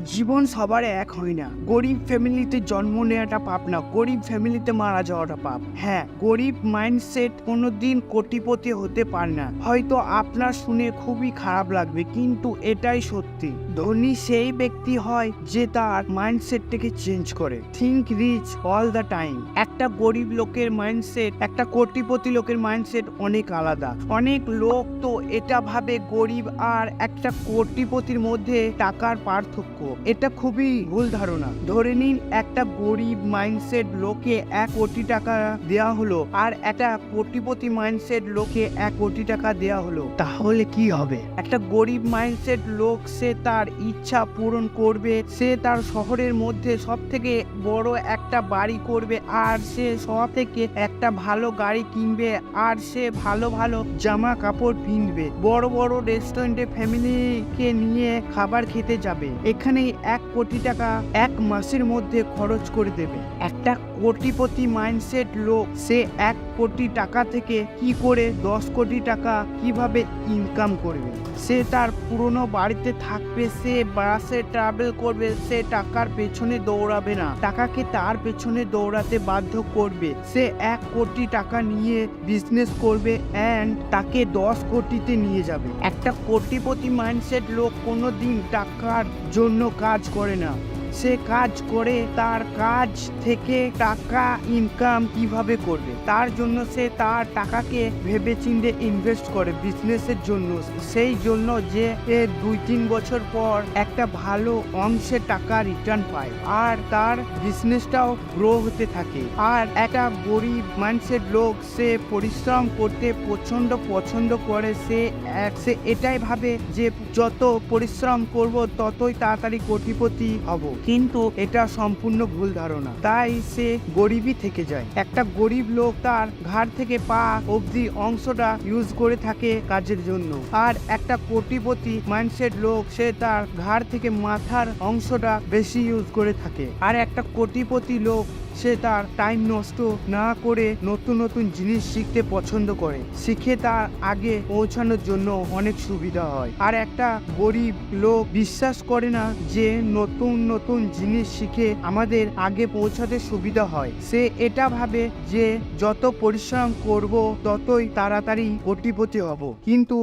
জীবন সবার এক হয় না। গরিব ফ্যামিলিতে জন্ম নেওয়াটা পাপ না, গরিব ফ্যামিলিতে মারা যাওয়াটা পাপ। হ্যাঁ, গরিব মাইন্ডসেট কোনোদিন কোটিপতি হতে পারে না। হয়তো আপনার শুনে খুবই খারাপ লাগবে, কিন্তু এটাই সত্যি। ধনী সেই ব্যক্তি হয় যে তার মাইন্ডসেটটাকে চেঞ্জ করে। Think rich all the time. একটা গরিব লোকের মাইন্ডসেট, একটা কোটিপতি লোকের মাইন্ডসেট অনেক আলাদা। অনেক লোক তো এটা ভাবে গরিব আর একটা কোটিপতির মধ্যে টাকার পার্থক্য। এটা খুবই ভুল ধারণা। ধরে নিন একটা গরিব মাইন্ডসেট লোকে 1 কোটি টাকা দেয়া হলো আর একটা কোটিপতি মাইন্ডসেট লোকে 1 কোটি টাকা দেয়া হলো, তাহলে কি হবে? একটা গরিব মাইন্ডসেট লোক সে তার ইচ্ছা পূরণ করবে, সে তার শহরের মধ্যে সব থেকে বড় একটা বাড়ি করবে, আর সে সব থেকে একটা ভালো গাড়ি কিনবে, আর সে ভালো ভালো জামা কাপড় কিনবে, বড় বড় রেস্টুরেন্টে ফ্যামিলিকে নিয়ে খাবার খেতে যাবে। এখানেই 1 কোটি টাকা 1 মাসের মধ্যে খরচ করে দেবে। একটা কোটিপতি মাইন্ডসেট লোক সে 1 কোটি টাকা থেকে কি করে 10 কোটি টাকা কিভাবে ইনকাম করবে। সে তার পুরনো বাড়িতে থাকবে, সে বাসে ট্রাভেল করবে, সে টাকার পেছনে দৌড়াবে না, টাকাকে তার পেছনে দৌড়াতে বাধ্য করবে। সে 1 কোটি টাকা নিয়ে বিজনেস করবে এন্ড তাকে 10 কোটিতে নিয়ে যাবে। একটা কোটিপতি মাইন্ডসেট লোক কোনোদিন টাকার জন্য কাজ করে না, সে কাজ করে তার কাজ থেকে টাকা ইনকাম কিভাবে করবে, তার জন্য সে তার টাকাকে ভেবেচিন্তে ইনভেস্ট করে বিজনেসের জন্য। সেই জন্য যে 2-3 বছর পর একটা ভালো অংশের টাকা রিটার্ন পায় আর তার বিজনেসটাও গ্রো হতে থাকে। আর একটা গরিব মাইন্ডসেট লোক সে পরিশ্রম করতে প্রচন্ড পছন্দ করে। সে এটাই ভাবে যে যত পরিশ্রম করব ততই তাড়াতাড়ি কোটিপতি হব, কিন্তু এটা সম্পূর্ণ ভুল ধারণা। তাই সে গরিবই থেকে যায়। একটা গরিব লোক তার ঘাড় থেকে পা অবধি অংশটা ইউজ করে থাকে কাজের জন্য, আর একটা কোটিপতি মাইন্ডসেট লোক সে তার ঘাড় থেকে মাথার অংশটা বেশি ইউজ করে থাকে। আর একটা কোটিপতি লোক সে তার টাইম নষ্ট না করে নতুন নতুন জিনিস শিখতে পছন্দ করে, শিখে তার আগে পৌঁছানোর জন্য অনেক সুবিধা হয়। আর একটা গরিব লোক বিশ্বাস করে না যে নতুন নতুন জিনিস শিখে আমাদের আগে পৌঁছাতে সুবিধা হয়। সে এটা ভাবে যে যত পরিশ্রম করব ততই তাড়াতাড়ি কোটিপতি হব, কিন্তু